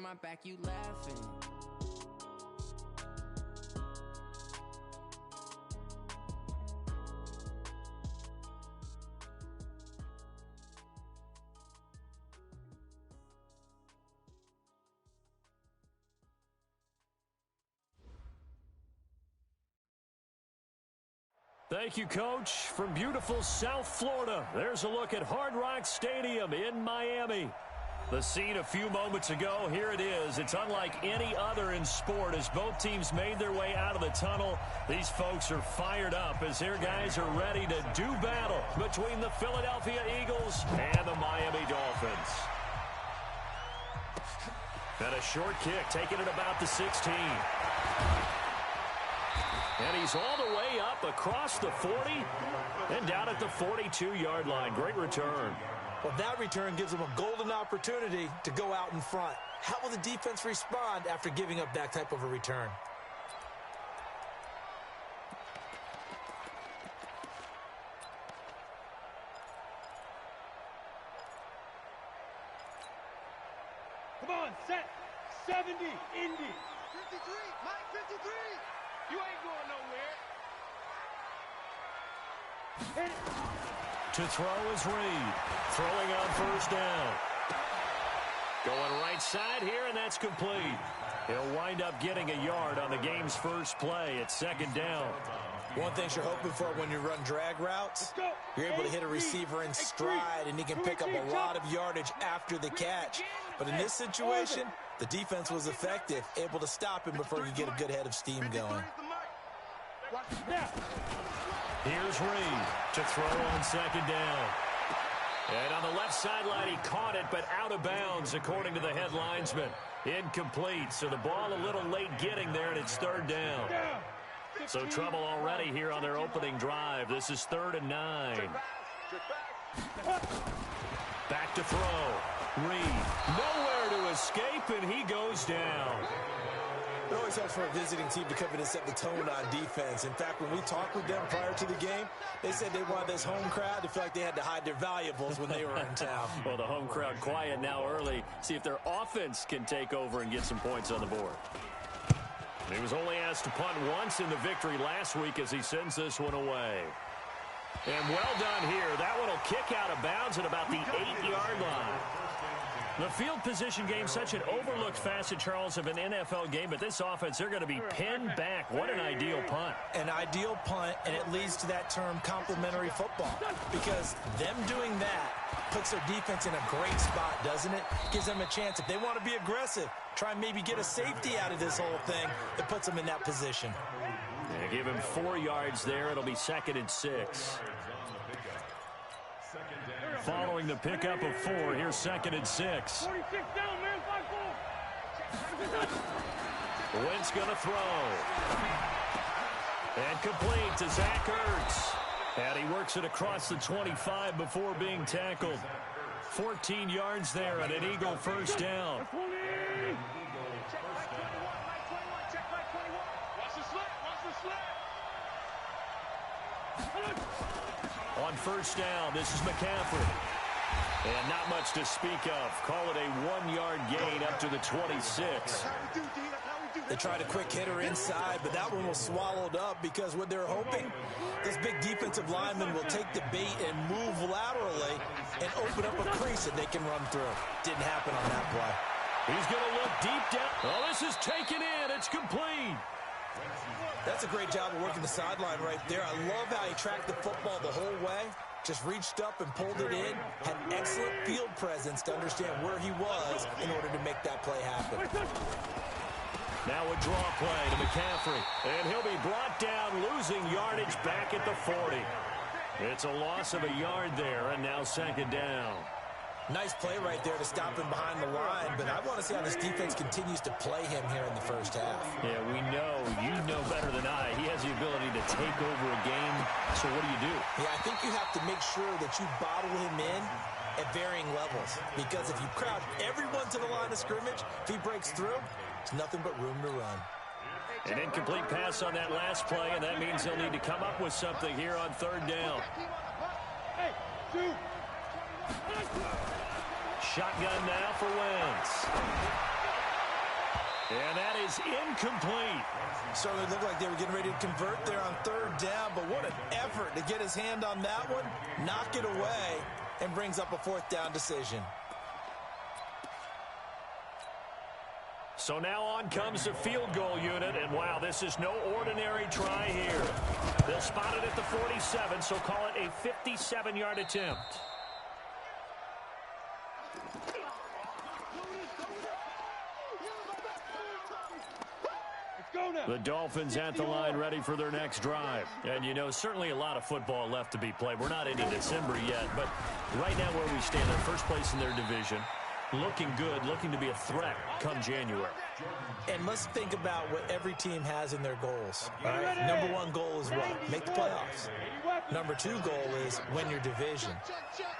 my back, you laughing. Thank you, Coach. From beautiful South Florida, there's a look at Hard Rock Stadium in Miami. The scene a few moments ago, here it is. It's unlike any other in sport as both teams made their way out of the tunnel. These folks are fired up as their guys are ready to do battle between the Philadelphia Eagles and the Miami Dolphins. And a short kick taken at about the 16. And he's all the way up across the 40 and down at the 42-yard line. Great return. Well, that return gives them a golden opportunity to go out in front. How will the defense respond after giving up that type of a return? Come on, set. 70, Indy. 53, Mike, 53. You ain't going nowhere. To throw is Reed. Throwing on first down. Going right side here, and that's complete. He'll wind up getting a yard on the game's first play. It's second down. One thing you're hoping for when you run drag routes, you're able to hit a receiver in stride, and he can pick up a lot of yardage after the catch. But in this situation, the defense was effective, able to stop him before you get a good head of steam going. Here's Reed to throw on second down. And on the left sideline, he caught it, but out of bounds, according to the head linesman. Incomplete, so the ball a little late getting there, and it's third down. So trouble already here on their opening drive. This is 3rd and 9. Back to throw. Reed, nowhere to escape, and he goes down. It always helps for a visiting team to come in and set the tone on defense. In fact, when we talked with them prior to the game, they said they wanted this home crowd to feel like they had to hide their valuables when they were in town. Well, the home crowd quiet now early. See if their offense can take over and get some points on the board. He was only asked to punt once in the victory last week as he sends this one away. And well done here. That one will kick out of bounds at about the 8-yard line. The field position game, such an overlooked facet, Charles, of an NFL game, but this offense, they're going to be pinned back. What an ideal punt. An ideal punt, and it leads to that term complementary football, because them doing that puts their defense in a great spot, doesn't it? Gives them a chance. If they want to be aggressive, try and maybe get a safety out of this whole thing, it puts them in that position. Yeah, give him 4 yards there. It'll be 2nd and 6. Following the pickup of 4, here's 2nd and 6. 46 down, man, 5-4. Wentz going to throw. And complete to Zach Ertz. And he works it across the 25 before being tackled. 14 yards there and an Eagle first down. Check right 21, right 21, check right 21. Watch the slip, watch the slip. On first down, this is McCaffrey. And not much to speak of. Call it a 1-yard gain up to the 26. They tried a quick hitter inside, but that one was swallowed up because what they're hoping, this big defensive lineman will take the bait and move laterally and open up a crease that they can run through. Didn't happen on that play. He's going to look deep down. Oh, this is taken in. It's complete. That's a great job of working the sideline right there. I love how he tracked the football the whole way. Just reached up and pulled it in. Had excellent field presence to understand where he was in order to make that play happen. Now a draw play to McCaffrey. And he'll be brought down, losing yardage back at the 40. It's a loss of a yard there, and now 2nd down. Nice play right there to stop him behind the line, but I want to see how this defense continues to play him here in the first half. Yeah, we know. You know better than I. He has the ability to take over a game. So what do? Yeah, I think you have to make sure that you bottle him in at varying levels, because if you crowd everyone to the line of scrimmage, if he breaks through, it's nothing but room to run. An incomplete pass on that last play, and that means they'll need to come up with something here on 3rd down. Hey, shoot. Shotgun now for Wentz. And that is incomplete. Certainly looked like they were getting ready to convert there on third down, but what an effort to get his hand on that one, knock it away, and brings up a fourth down decision. So now on comes the field goal unit, and wow, this is no ordinary try here. They'll spot it at the 47, so call it a 57-yard attempt. The Dolphins at the line ready for their next drive. And, you know, certainly a lot of football left to be played. We're not into December yet, but right now where we stand, they're first place in their division. Looking good, looking to be a threat come January. And let's think about what every team has in their goals. All right? Number one goal is what? Make the playoffs. Number two goal is win your division.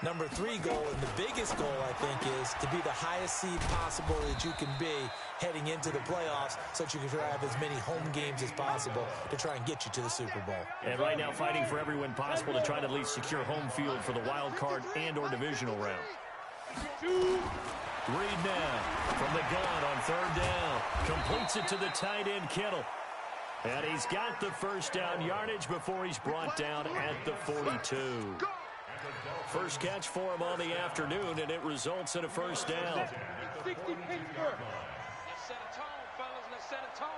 Number three goal, and the biggest goal, I think, is to be the highest seed possible that you can be heading into the playoffs so that you can try to have as many home games as possible to try and get you to the Super Bowl. And right now fighting for every win possible to try to at least secure home field for the wild card and or divisional round. Reed now from the gun on third down. Completes it to the tight end, Kittle. And he's got the first down yardage before he's brought down at the 42. First catch for him on the afternoon, and it results in a first down. Let's set a tone, fellas. Let's set a tone.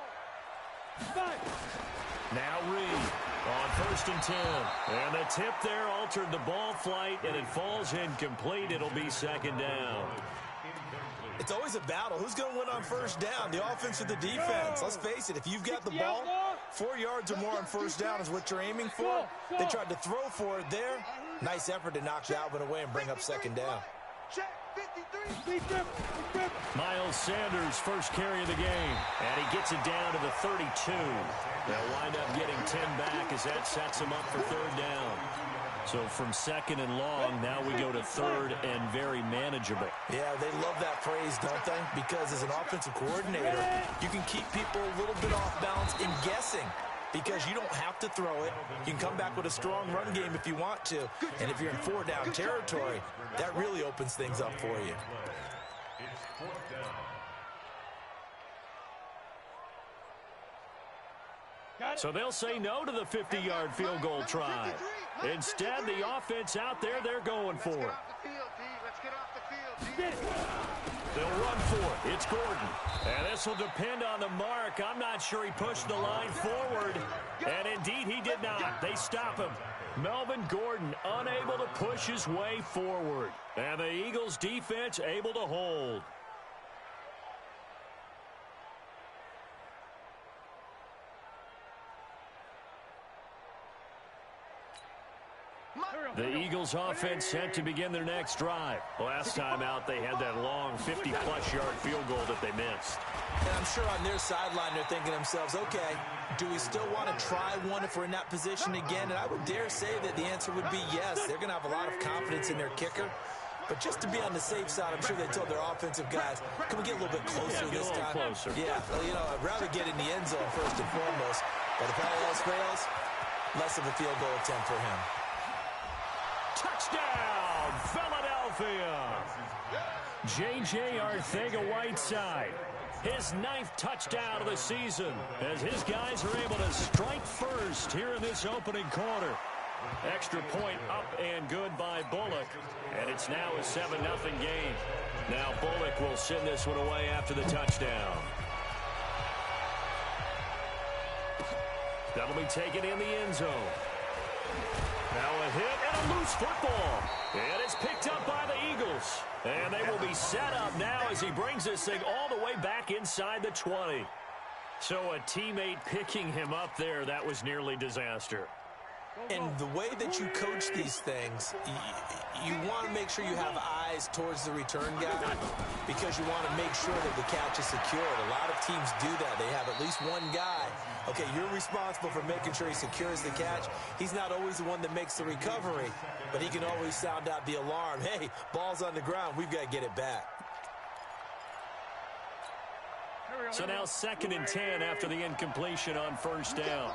Now Reed on first and 10. And the tip there altered the ball flight, and it falls incomplete. It'll be second down. It's always a battle. Who's going to win on first down, the offense or the defense? Let's face it, if you've got the ball, 4 yards or more on first down is what you're aiming for. They tried to throw for it there. Nice effort to knock Alvin away and bring up second down. Miles Sanders, first carry of the game, and he gets it down to the 32. They'll wind up getting 10 back as that sets him up for third down. So from second and long, now we go to third and very manageable. Yeah, they love that phrase, don't they? Because as an offensive coordinator, you can keep people a little bit off balance in guessing because you don't have to throw it. You can come back with a strong run game if you want to. And if you're in four down territory, that really opens things up for you. So they'll say no to the 50-yard field goal try. Instead, the offense out there, they're going for it. They'll run for it. It's Gordon. And this will depend on the mark. I'm not sure he pushed the line forward. And indeed, he did not. They stop him. Melvin Gordon unable to push his way forward. And the Eagles defense able to hold. The Eagles offense set to begin their next drive. Last time out, they had that long 50-plus yard field goal that they missed. And I'm sure on their sideline, they're thinking to themselves, okay, do we still want to try one if we're in that position again? And I would dare say that the answer would be yes. They're going to have a lot of confidence in their kicker. But just to be on the safe side, I'm sure they told their offensive guys, can we get a little bit closer this time? Closer. Yeah, well, you know, I'd rather get in the end zone first and foremost. But if all else fails, less of a field goal attempt for him. Touchdown, Philadelphia! J.J. Arcega-Whiteside, his 9th touchdown of the season, as his guys are able to strike first here in this opening quarter. Extra point up and good by Bullock, and it's now a 7-0 game. Now Bullock will send this one away after the touchdown. That'll be taken in the end zone. Now a hit and a loose football. And it's picked up by the Eagles. And they will be set up now as he brings this thing all the way back inside the 20. So a teammate picking him up there, that was nearly disaster. And the way that you coach these things, you want to make sure you have eyes towards the return guy because you want to make sure that the catch is secured. A lot of teams do that. They have at least one guy. Okay, you're responsible for making sure he secures the catch. He's not always the one that makes the recovery, but he can always sound out the alarm. Hey, ball's on the ground. We've got to get it back. So now 2nd and 10 after the incompletion on first down.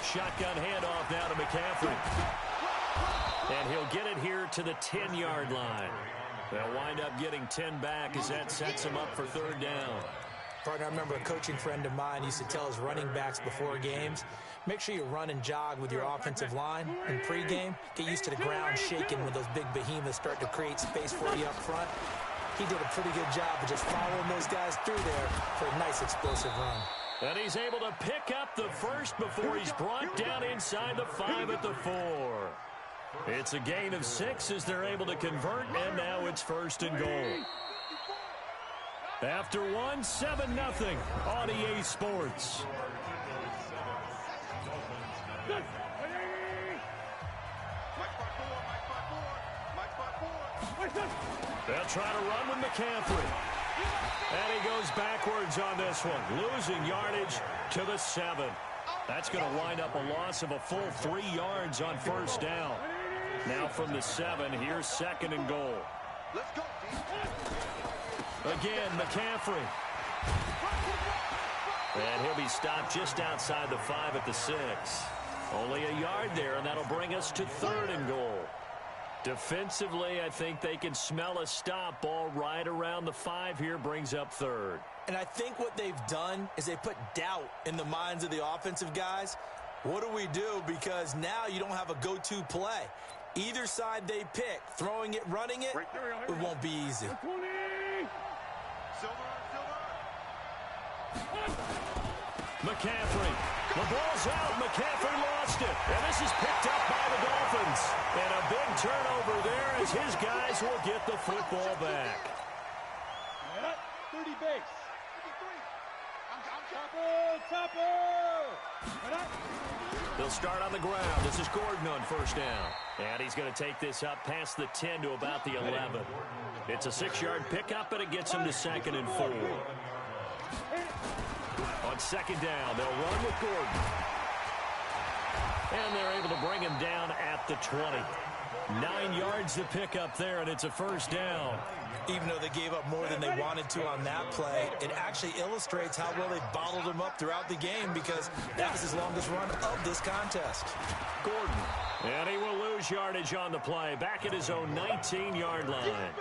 Shotgun handoff now to McCaffrey. And he'll get it here to the 10-yard line. They'll wind up getting 10 back as that sets them up for third down. Partner, I remember a coaching friend of mine used to tell his running backs before games, make sure you run and jog with your offensive line in pregame. Get used to the ground shaking when those big behemoths start to create space for you up front. He did a pretty good job of just following those guys through there for a nice explosive run. And he's able to pick up the first before he's brought down inside the 5 at the 4. It's a gain of 6 as they're able to convert, and now it's first and goal. After one, 7-0 on EA Sports. They'll try to run with McCaffrey. And he goes backwards on this one, losing yardage to the 7. That's going to wind up a loss of a full 3 yards on first down. Now from the 7, here's second and goal. Let's go. Again, McCaffrey. And he'll be stopped just outside the 5 at the 6. Only a yard there, and that'll bring us to third and goal. Defensively, I think they can smell a stop. Ball right around the 5 here brings up third. And I think what they've done is they put doubt in the minds of the offensive guys. What do we do? Because now you don't have a go-to play. Either side they pick, throwing it, running it, it won't be easy. McCaffrey. The ball's out. McCaffrey lost it. And this is picked up by the Dolphins. And a big turnover there as his guys will get the football back. 30 base. They'll start on the ground. This is Gordon on first down. And he's going to take this up past the 10 to about the 11. It's a 6-yard pickup, and it gets him to second and 4. On second down, they'll run with Gordon. And they're able to bring him down at the 20. 9 yards to pick up there, and it's a first down. Even though they gave up more than they wanted to on that play, it actually illustrates how well they bottled him up throughout the game because that was his longest run of this contest. Gordon. And he will lose yardage on the play. Back at his own 19-yard line.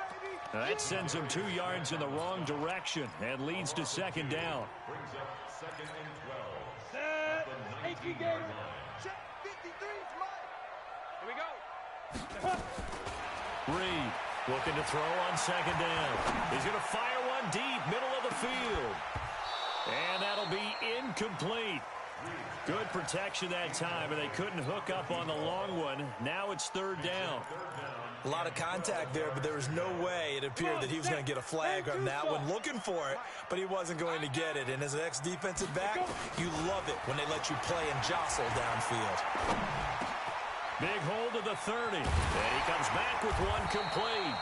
That sends him 2 yards in the wrong direction and leads to second down. Brings up second and 12. Set. 18 Gator. Check 53. Here we go. Reed looking to throw on second down. He's going to fire one deep, middle of the field. And that'll be incomplete. Good protection that time, and they couldn't hook up on the long one. Now it's third down. A lot of contact there, but there was no way it appeared that he was going to get a flag on that one. Looking for it, but he wasn't going to get it. And as an ex-defensive back, you love it when they let you play and jostle downfield. Big hold to the 30. And he comes back with one complete.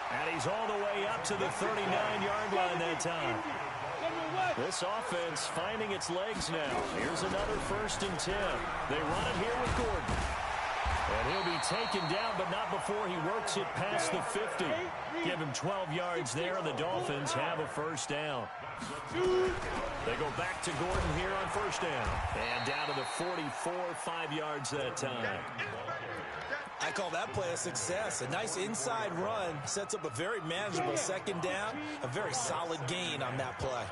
And he's all the way up to the 39-yard line that time. This offense finding its legs now. Here's another first and 10. They run it here with Gordon. And he'll be taken down, but not before he works it past the 50. Give him 12 yards there, and the Dolphins have a first down. They go back to Gordon here on first down. And down to the 44, 5 yards that time. I call that play a success. A nice inside run sets up a very manageable second down. A very solid gain on that play.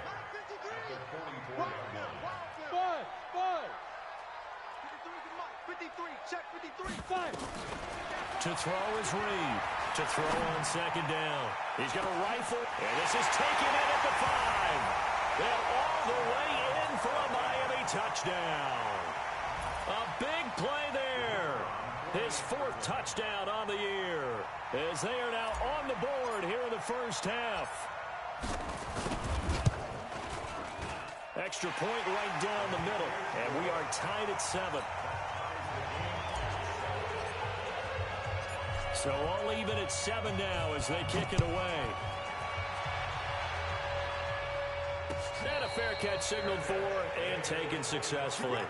53, check 53, 5. To throw is Reed. To throw on second down. He's going to rifle, and this is taken in at the 5. And all the way in for a Miami touchdown. A big play there. His 4th touchdown on the year. As they are now on the board here in the first half. Extra point right down the middle. And we are tied at 7. So all even at 7 now as they kick it away. And a fair catch signaled for and taken successfully.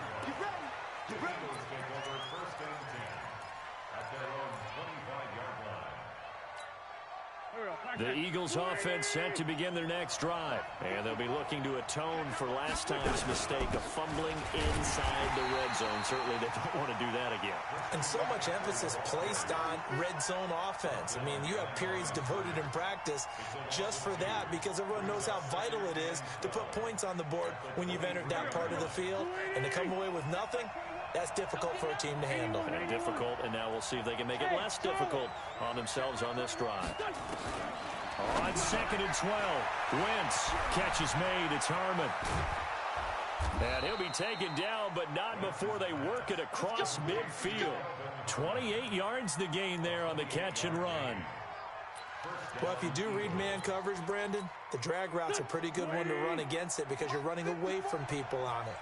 The Eagles offense set to begin their next drive. And they'll be looking to atone for last time's mistake of fumbling inside the red zone. Certainly they don't want to do that again. And so much emphasis placed on red zone offense. I mean, you have periods devoted in practice just for that because everyone knows how vital it is to put points on the board when you've entered that part of the field. And to come away with nothing, that's difficult for a team to handle. And difficult, and now we'll see if they can make it less difficult on themselves on this drive. On 2nd and 12, Wentz, catch is made, it's Harmon. And he'll be taken down, but not before they work it across midfield. 28 yards the gain there on the catch and run. Well, if you do read man coverage, Brandon, the drag route's a pretty good one to run against it because you're running away from people on it.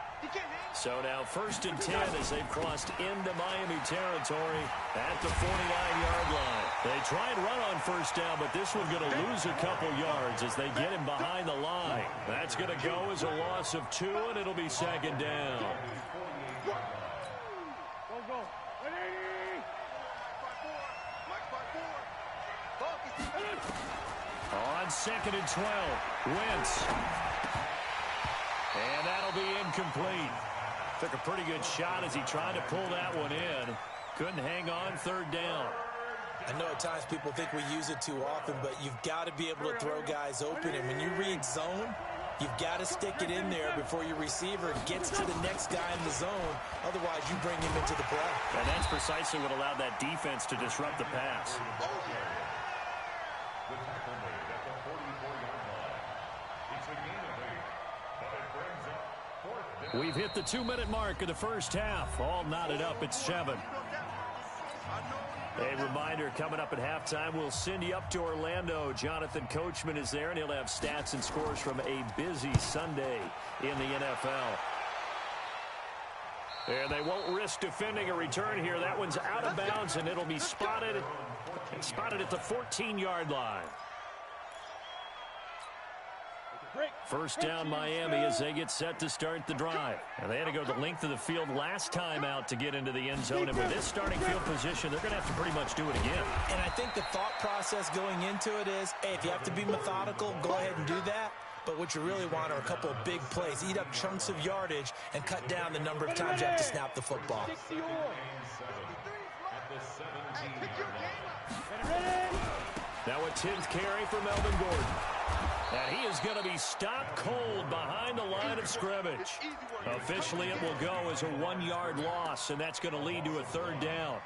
So now 1st and 10 as they've crossed into Miami territory at the 49-yard line. They try and run on 1st down, but this one's going to lose a couple yards as they get him behind the line. That's going to go as a loss of 2, and it'll be 2nd down. On 2nd and 12, Wentz. And that'll be incomplete. Took a pretty good shot as he tried to pull that one in. Couldn't hang on 3rd down. I know at times people think we use it too often, but you've got to be able to throw guys open. And when you read zone, you've got to stick it in there before your receiver gets to the next guy in the zone. Otherwise, you bring him into the play. And that's precisely what allowed that defense to disrupt the pass. We've hit the 2-minute mark of the first half. All knotted up at 7. A reminder, coming up at halftime, we'll send you up to Orlando. Jonathan Coachman is there, and he'll have stats and scores from a busy Sunday in the NFL. And they won't risk defending a return here. That one's out of bounds, and it'll be spotted at the 14-yard line. 1st down Miami as they get set to start the drive. And they had to go the length of the field last time out to get into the end zone. And with this starting field position, they're going to have to pretty much do it again. And I think the thought process going into it is, hey, if you have to be methodical, go ahead and do that. But what you really want are a couple of big plays. Eat up chunks of yardage and cut down the number of times you have to snap the football. Now a 10th carry for Melvin Gordon. And he is going to be stopped cold behind the line of scrimmage. Officially, it will go as a 1-yard loss, and that's going to lead to a 3rd down.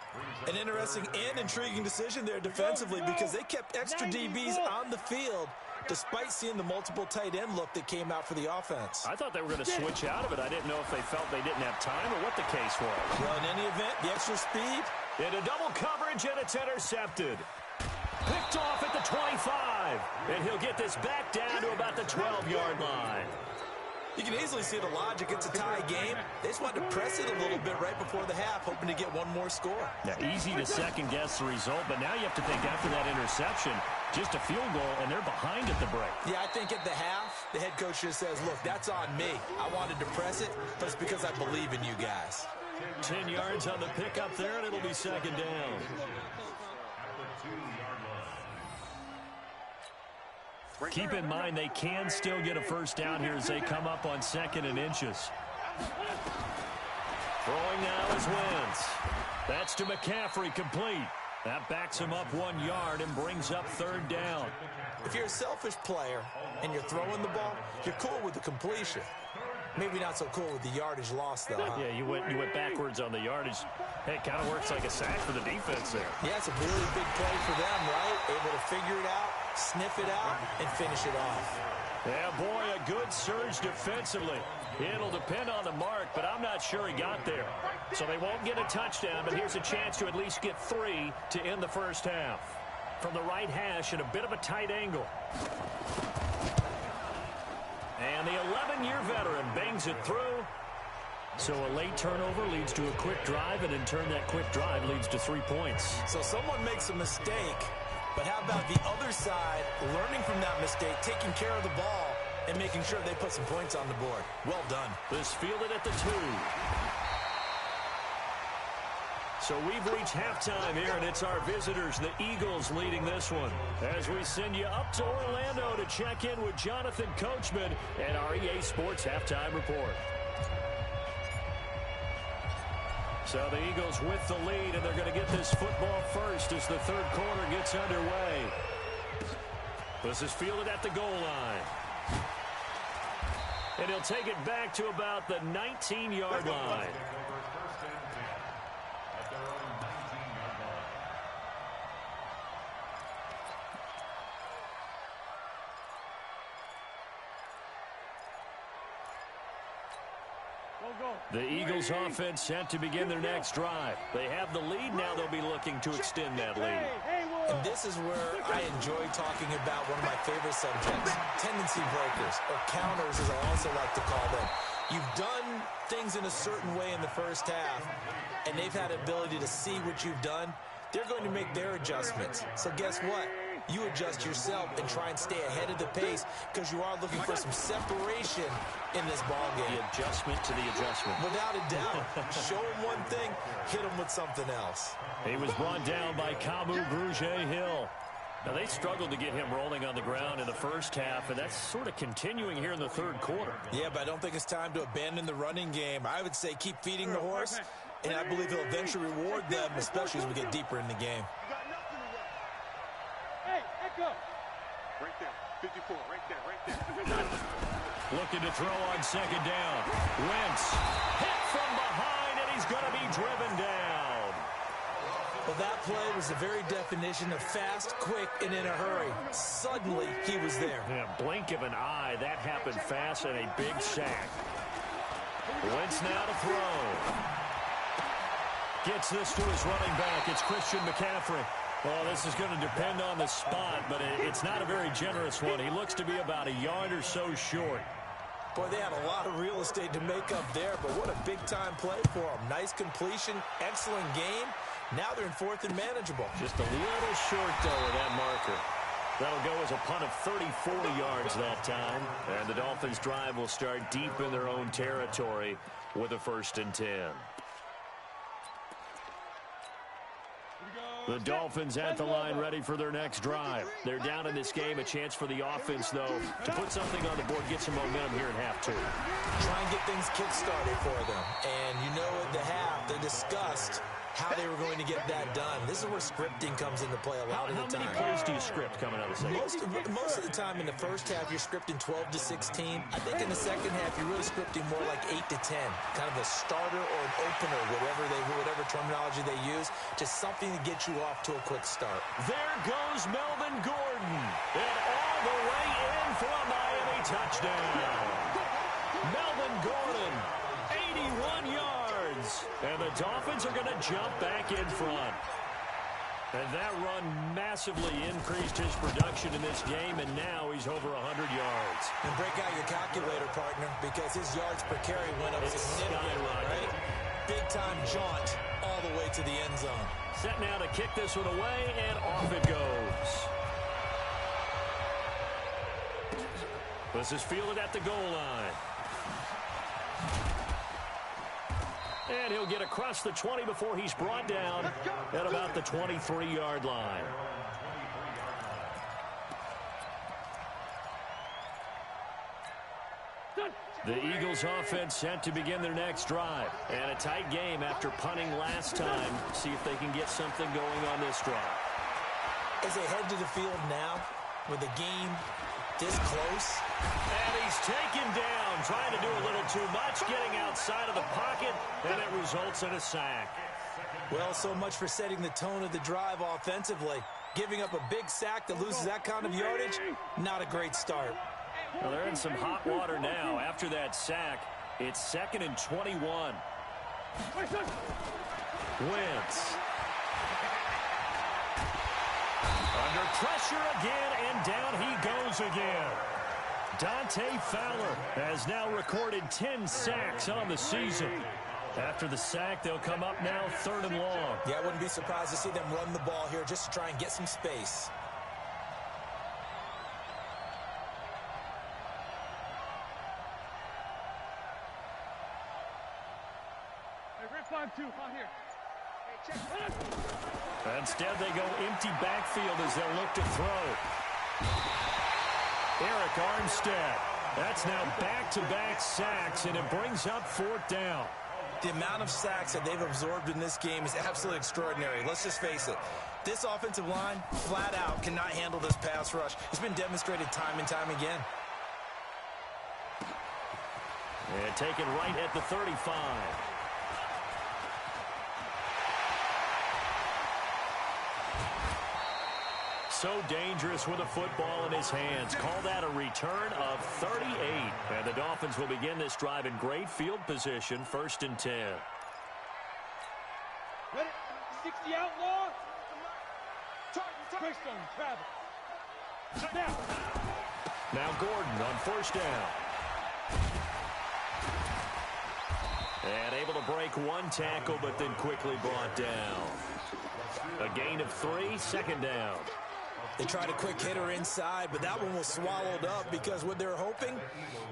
An interesting and intriguing decision there defensively because they kept extra DBs on the field despite seeing the multiple tight end look that came out for the offense. I thought they were going to switch out of it. I didn't know if they felt they didn't have time or what the case was. Well, in any event, the extra speed. Into double coverage, and it's intercepted. Picked off at the 25, and he'll get this back down to about the 12-yard line. You can easily see the logic. It's a tie game. They just wanted to press it a little bit right before the half, hoping to get one more score. Yeah, easy to second-guess the result, but now you have to think after that interception, just a field goal, and they're behind at the break. Yeah, I think at the half, the head coach just says, look, that's on me. I wanted to press it, but it's because I believe in you guys. 10 yards on the pickup there, and it'll be 2nd down. Keep in mind they can still get a 1st down here as they come up on 2nd and inches. Throwing now is Wentz. That's to McCaffrey, complete. That backs him up 1 yard and brings up 3rd down. If you're a selfish player and you're throwing the ball, you're cool with the completion. Maybe not so cool with the yardage loss, though, huh? Yeah, you went backwards on the yardage. Hey, it kind of works like a sack for the defense there. Yeah, it's a really big play for them, right? Able to figure it out, sniff it out, and finish it off. Yeah, boy, a good surge defensively. It'll depend on the mark, but I'm not sure he got there. So they won't get a touchdown, but here's a chance to at least get 3 to end the first half. From the right hash at a bit of a tight angle. And the 11-year veteran bangs it through. So a late turnover leads to a quick drive, and in turn that quick drive leads to 3 points. So someone makes a mistake, but how about the other side learning from that mistake, taking care of the ball, and making sure they put some points on the board? Well done. This fielded at the 2. So we've reached halftime here, and it's our visitors, the Eagles, leading this one. As we send you up to Orlando to check in with Jonathan Coachman and our EA Sports Halftime Report. So the Eagles with the lead, and they're going to get this football first as the third quarter gets underway. This is fielded at the goal line. And he'll take it back to about the 19-yard line. The Eagles offense set to begin their next drive. They have the lead. Now they'll be looking to extend that lead. And this is where I enjoy talking about one of my favorite subjects, tendency breakers, or counters as I also like to call them. You've done things in a certain way in the first half, and they've had the ability to see what you've done. They're going to make their adjustments. So guess what? You adjust yourself and try and stay ahead of the pace because you are looking for some separation in this ballgame. The adjustment to the adjustment. Without a doubt. Show him one thing, hit him with something else. He was brought down by Kamu Grugier-Hill. Now, they struggled to get him rolling on the ground in the first half, and that's sort of continuing here in the third quarter. Yeah, but I don't think it's time to abandon the running game. I would say keep feeding the horse, and I believe he'll eventually reward them, especially as we get deeper in the game. Hey, Echo! Right there, 54, right there. Looking to throw on second down. Wentz hit from behind, and he's going to be driven down. Well, that play was the very definition of fast, quick, and in a hurry. Suddenly, he was there. Yeah, blink of an eye. That happened fast and a big sack. Wentz now to throw. Gets this to his running back. It's Christian McCaffrey. Well, this is going to depend on the spot, but it's not a very generous one. He looks to be about a yard or so short. Boy, they had a lot of real estate to make up there, but what a big-time play for them. Nice completion, excellent game. Now they're in fourth and manageable. Just a little short, though, of that marker. That'll go as a punt of 34 yards that time. And the Dolphins' drive will start deep in their own territory with a 1st and 10. The Dolphins at the line ready for their next drive. They're down in this game. A chance for the offense, though, to put something on the board, get some momentum here in half two. Try and get things kick-started for them. And you know at the half, they discussed how they were going to get that done. This is where scripting comes into play a lot of the time. How many plays do you script coming out of the second? Most of the time in the first half, you're scripting 12 to 16. I think in the second half, you're really scripting more like 8 to 10. Kind of a starter or an opener, whatever terminology they use, just something to get you off to a quick start. There goes Melvin Gordon. And all the way in for a Miami touchdown. Melvin Gordon, 81 yards. And the Dolphins are going to jump back in front. And that run massively increased his production in this game, and now he's over 100 yards. And break out your calculator, partner, because his yards per carry went up significantly, right? Big-time jaunt all the way to the end zone. Set now to kick this one away, and off it goes. This is fielded at the goal line. And he'll get across the 20 before he's brought down at about the 23-yard line. The Eagles offense set to begin their next drive. And a tight game after punting last time. See if they can get something going on this drive. As they head to the field now with the game this close. And he's taken down, trying to do a little too much, getting outside of the pocket, and it results in a sack. Well, so much for setting the tone of the drive offensively. Giving up a big sack that loses that kind of yardage, not a great start. Well, they're in some hot water now. After that sack, it's 2nd and 21. Wentz. Under pressure again, and down he goes again. Dante Fowler has now recorded 10 sacks on the season. After the sack, they'll come up now 3rd and long. Yeah, I wouldn't be surprised to see them run the ball here just to try and get some space. Hey, red 5-2, out here. Hey, Instead, they go empty backfield as they'll look to throw. Eric Armstead. That's now back-to-back sacks, and it brings up 4th down. The amount of sacks that they've absorbed in this game is absolutely extraordinary. Let's just face it. This offensive line, flat out, cannot handle this pass rush. It's been demonstrated time and time again. And taken right at the 35. So dangerous with a football in his hands. Call that a return of 38. And the Dolphins will begin this drive in great field position, 1st and 10. Ready? 60 outlaw. Greystone, Travis. Now Gordon on 1st down. And able to break one tackle, but then quickly brought down. A gain of 3, 2nd down. They tried a quick hitter inside, but that one was swallowed up because what they're hoping,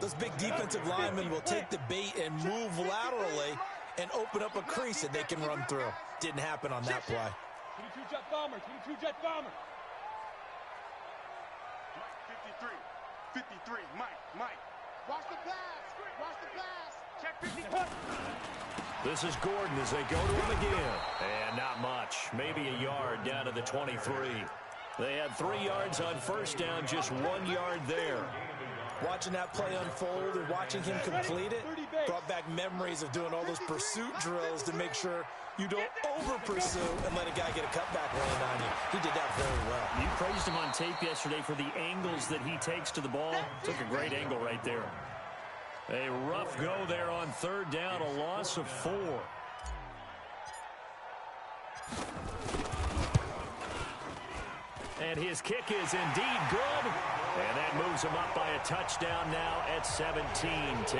those big defensive linemen will take the bait and move laterally and open up a crease that they can run through. Didn't happen on that play. 22 jet bomber, 22 jet bomber. 53, Mike. Watch the pass. Check 50. This is Gordon as they go to him again. And not much. Maybe a yard down to the 23. They had 3 yards on 1st down, just 1 yard there. Watching that play unfold and watching him complete it brought back memories of doing all those pursuit drills to make sure you don't over-pursue and let a guy get a cutback land on you. He did that very well. You praised him on tape yesterday for the angles that he takes to the ball. Took a great angle right there. A rough go there on 3rd down, a loss of 4. And his kick is indeed good. And that moves him up by a touchdown now at 17-10.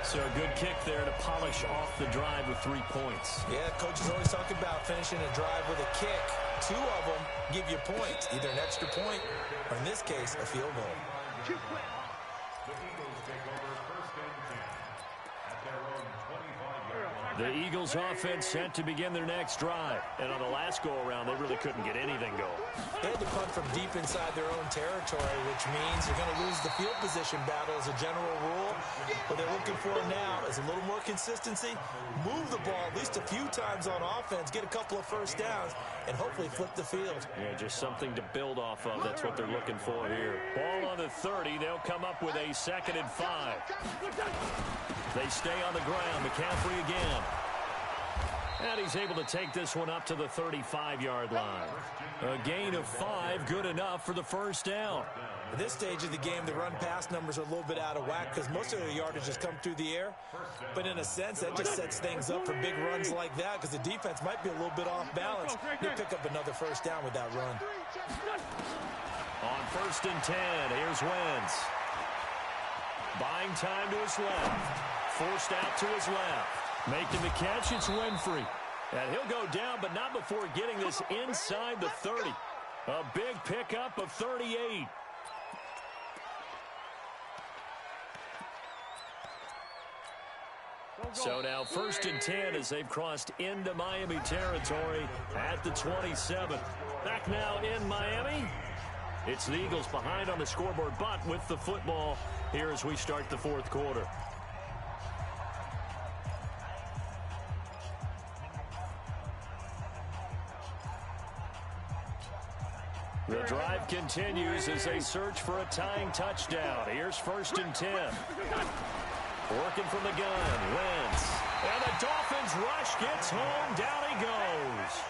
So a good kick there to polish off the drive with 3 points. Yeah, coaches always talk about finishing a drive with a kick. 2 of them give you points, either an extra point or, in this case, a field goal. The Eagles offense set to begin their next drive. And on the last go-around, they really couldn't get anything going. They had to punt from deep inside their own territory, which means they're going to lose the field position battle as a general rule. What they're looking for now is a little more consistency, move the ball at least a few times on offense, get a couple of 1st downs, and hopefully flip the field. Yeah, just something to build off of. That's what they're looking for here. Ball on the 30. They'll come up with a 2nd and 5. They stay on the ground. McCaffrey again. And he's able to take this one up to the 35-yard line. A gain of 5, good enough for the 1st down. At this stage of the game, the run-pass numbers are a little bit out of whack because most of their yardage has come through the air. But in a sense, that just sets things up for big runs like that because the defense might be a little bit off balance. They pick up another 1st down with that run. On 1st and 10, here's Wentz. Buying time to his left. Forced out to his left. Making the catch, it's Winfrey. And he'll go down, but not before getting this inside the 30. A big pickup of 38. So now 1st and 10 as they've crossed into Miami territory at the 27. Back now in Miami. It's the Eagles behind on the scoreboard, but with the football here as we start the 4th quarter. The drive continues as they search for a tying touchdown. Here's 1st and 10. Working from the gun, Wentz. And the Dolphins rush gets home. Down he goes.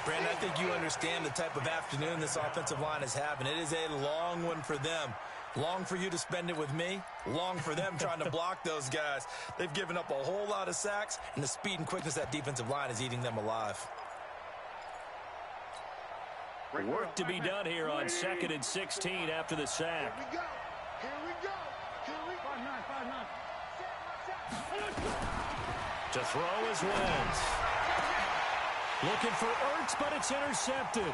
Brandon, I think you understand the type of afternoon this offensive line is having. It is a long one for them. Long for you to spend it with me. Long for them trying to block those guys. They've given up a whole lot of sacks, and the speed and quickness of that defensive line is eating them alive. Work to be done here on 2nd and 16 after the sack. Here we go. 5-9. To throw is Wentz. Looking for Ertz, but it's intercepted.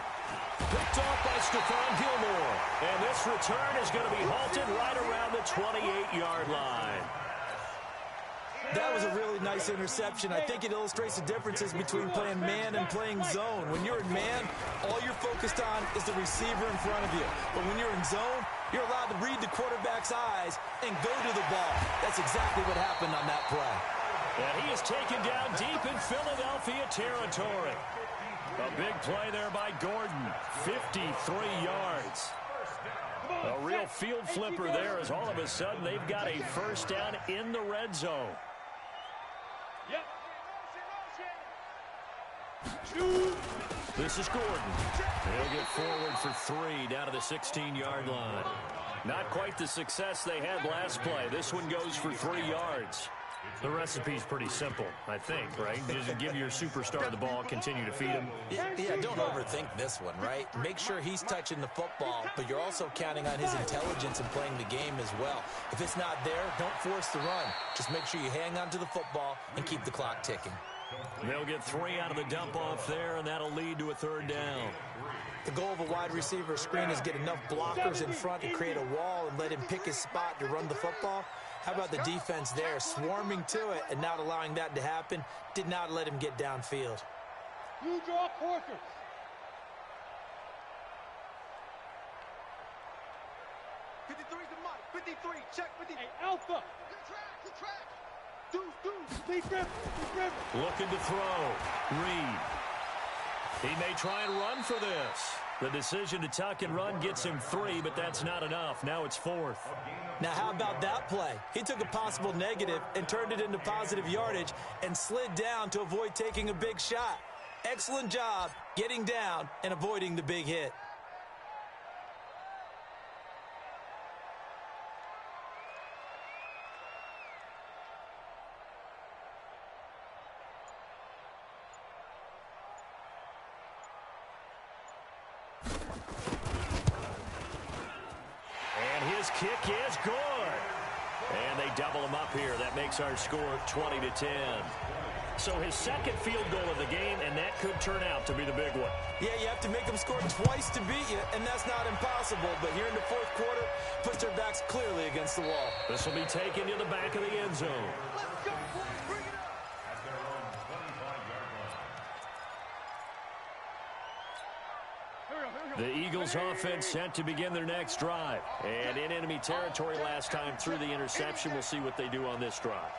Picked off by Stephon Gilmore. And this return is going to be halted right around the 28-yard line. That was a really nice interception. I think it illustrates the differences between playing man and playing zone. When you're in man, all you're focused on is the receiver in front of you. But when you're in zone, you're allowed to read the quarterback's eyes and go to the ball. That's exactly what happened on that play. And he is taken down deep in Philadelphia territory. A big play there by Gordon, 53 yards. A real field flipper there as all of a sudden they've got a first down in the red zone. This is Gordon. He'll get forward for 3 down to the 16-yard line. Not quite the success they had last play. This one goes for 3 yards. The recipe's pretty simple, I think, right? Just give your superstar the ball, continue to feed him. Yeah, don't overthink this one, right? Make sure he's touching the football, but you're also counting on his intelligence in playing the game as well. If it's not there, don't force the run. Just make sure you hang on to the football and keep the clock ticking. They'll get 3 out of the dump-off there, and that'll lead to a 3rd down. The goal of a wide receiver screen is get enough blockers in front to create a wall and let him pick his spot to run the football. How about the defense there, swarming to it and not allowing that to happen? Did not let him get downfield. You draw quarters. 53 to Mike. 53. Check 53. Hey, Alpha. Good track. Deuce. Looking to throw. Reed. He may try and run for this. The decision to tuck and run gets him 3, but that's not enough. Now it's 4th. Now how about that play? He took a possible negative and turned it into positive yardage and slid down to avoid taking a big shot. Excellent job getting down and avoiding the big hit. His kick is good. And they double him up here. That makes our score 20-10. So his second field goal of the game, and that could turn out to be the big one. Yeah, you have to make them score twice to beat you, and that's not impossible. But here in the 4th quarter, puts their backs clearly against the wall. This will be taken to the back of the end zone. The Eagles offense set to begin their next drive. And in enemy territory last time through the interception. We'll see what they do on this drive.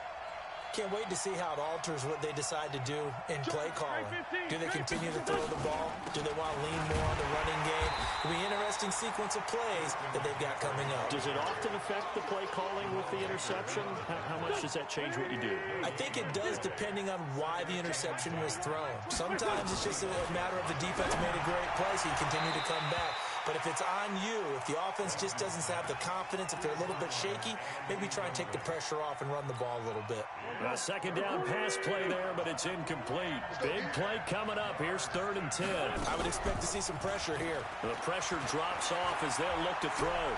Can't wait to see how it alters what they decide to do in play calling. Do they continue to throw the ball? Do they want to lean more on the running game? It'll be an interesting sequence of plays that they've got coming up. Does it often affect the play calling with the interception? How much does that change what you do? I think it does depending on why the interception was thrown. Sometimes it's just a matter of the defense made a great play, so you continue to come back. But if it's on you, if the offense just doesn't have the confidence, if they're a little bit shaky, maybe try and take the pressure off and run the ball a little bit. A second down pass play there, but it's incomplete. Big play coming up. Here's 3rd and 10. I would expect to see some pressure here. The pressure drops off as they'll look to throw.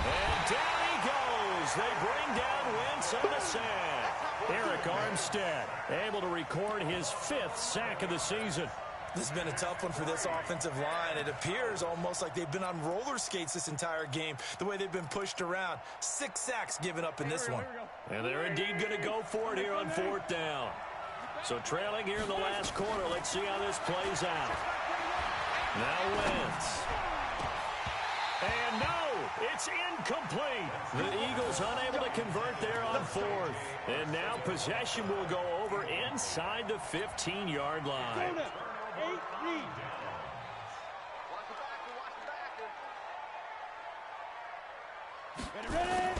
And down he goes. They bring down Wentz on the sack. Eric Armstead able to record his 5th sack of the season. This has been a tough one for this offensive line. It appears almost like they've been on roller skates this entire game, the way they've been pushed around. 6 sacks given up in this one. And they're indeed going to go for it here on 4th down. So trailing here in the last quarter. Let's see how this plays out. Now Wentz. And no, it's incomplete. The Eagles unable to convert there on 4th. And now possession will go over inside the 15-yard line.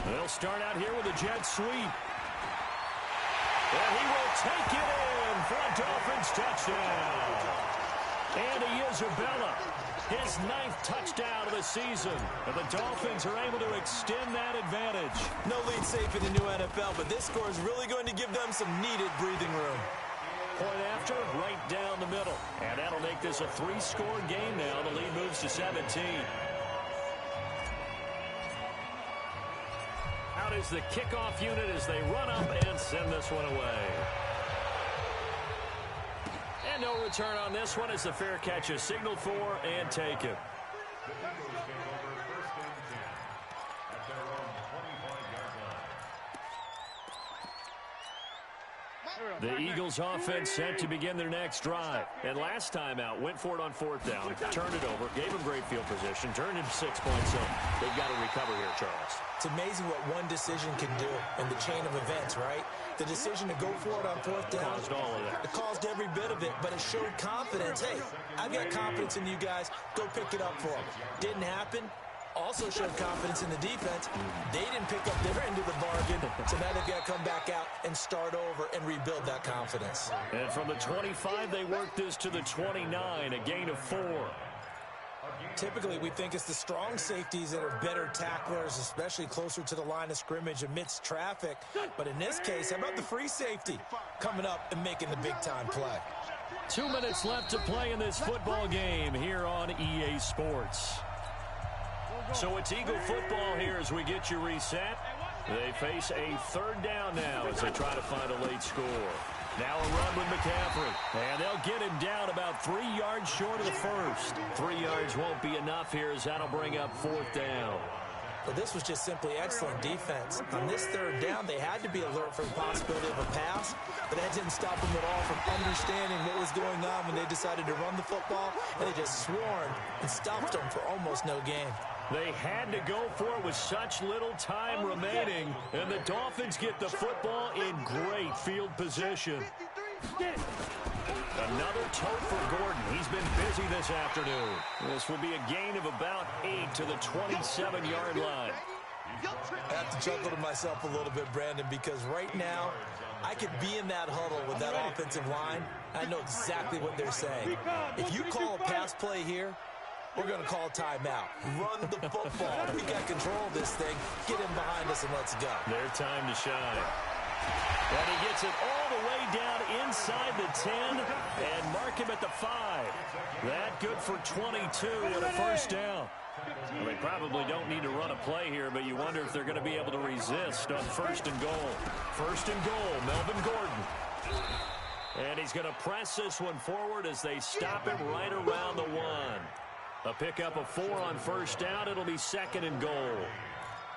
They'll start out here with a jet sweep. And he will take it in for a Dolphins touchdown. Andy Isabella, his 9th touchdown of the season. And the Dolphins are able to extend that advantage. No lead safe in the new NFL, but this score is really going to give them some needed breathing room. Point after, right down the middle. And that'll make this a 3-score game now. The lead moves to 17. Out is the kickoff unit as they run up and send this one away. And no return on this one as the fair catch is signaled for and taken. The Eagles offense set to begin their next drive. And last time out, went for it on fourth down, turned it over, gave them great field position, turned into 6 points. So they've got to recover here, Charles. It's amazing what one decision can do in the chain of events, right? The decision to go for it on fourth down. Caused all of that. It caused every bit of it, but it showed confidence. Hey, I've got confidence in you guys. Go pick it up for them. Didn't happen. Also showed confidence in the defense. They didn't pick up their end of the bargain, so now they've got to come back out and start over and rebuild that confidence. And from the 25, they worked this to the 29, a gain of 4. Typically, we think it's the strong safeties that are better tacklers, especially closer to the line of scrimmage amidst traffic. But in this case, how about the free safety coming up and making the big-time play? 2 minutes left to play in this football game here on EA Sports. So it's Eagle football here as we get you reset. They face a third down now as they try to find a late score. Now a run with McCaffrey, and they'll get him down about 3 yards short of the first. 3 yards won't be enough here as that'll bring up fourth down. Well, this was just simply excellent defense. On this third down, they had to be alert for the possibility of a pass, but that didn't stop them at all from understanding what was going on when they decided to run the football, and they just swarmed and stopped them for almost no gain. They had to go for it with such little time remaining, and the Dolphins get the football in great field position. Another tote for Gordon. He's been busy this afternoon. This will be a gain of about 8 to the 27-yard line. I have to chuckle to myself a little bit, Brandon, because right now I could be in that huddle with that offensive line. I know exactly what they're saying. If you call a pass play here, we're going to call timeout. Run the football. We got control of this thing. Get him behind us and let's go. Their time to shine. And he gets it all the way down inside the 10 and mark him at the 5. That good for 22 and a first down. Well, they probably don't need to run a play here, but you wonder if they're going to be able to resist on first and goal. First and goal, Melvin Gordon. And he's going to press this one forward as they stop him right around the 1. A pickup of 4 on first down. It'll be second and goal.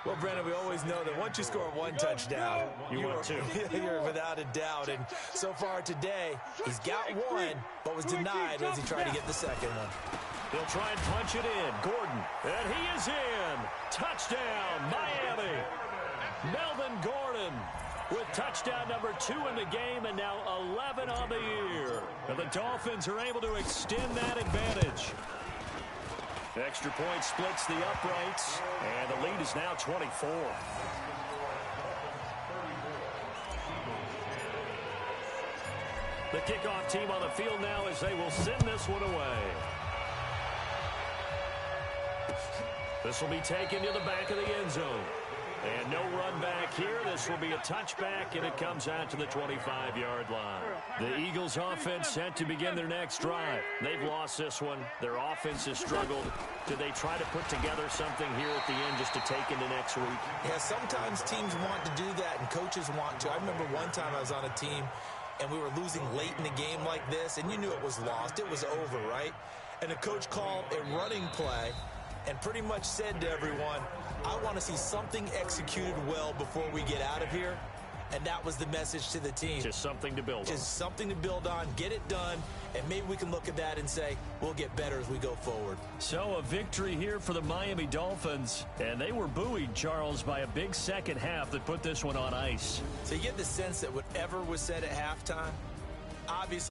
Well, Brandon, we always know that once you score 1 touchdown, want 2. You're without a doubt. And so far today, he's got 1, but was denied as he tried to get the second one. He'll try and punch it in. Gordon, and he is in. Touchdown, Miami. Melvin Gordon with touchdown number 2 in the game and now 11 on the year. And the Dolphins are able to extend that advantage. Extra point splits the uprights, and the lead is now 24. The kickoff team on the field now as they will send this one away. This will be taken to the back of the end zone. And no run back here. This will be a touchback, and it comes out to the 25-yard line. The Eagles offense set to begin their next drive. They've lost this one. Their offense has struggled. Do they try to put together something here at the end just to take into next week? Yeah, sometimes teams want to do that, and coaches want to. I remember one time I was on a team, and we were losing late in the game like this, and you knew it was lost. It was over, right? And the coach called a running play and pretty much said to everyone, I want to see something executed well before we get out of here. And that was the message to the team. Just something to build on. Just something to build on, get it done, and maybe we can look at that and say, we'll get better as we go forward. So a victory here for the Miami Dolphins. And they were buoyed, Charles, by a big second half that put this one on ice. So you get the sense that whatever was said at halftime, obviously,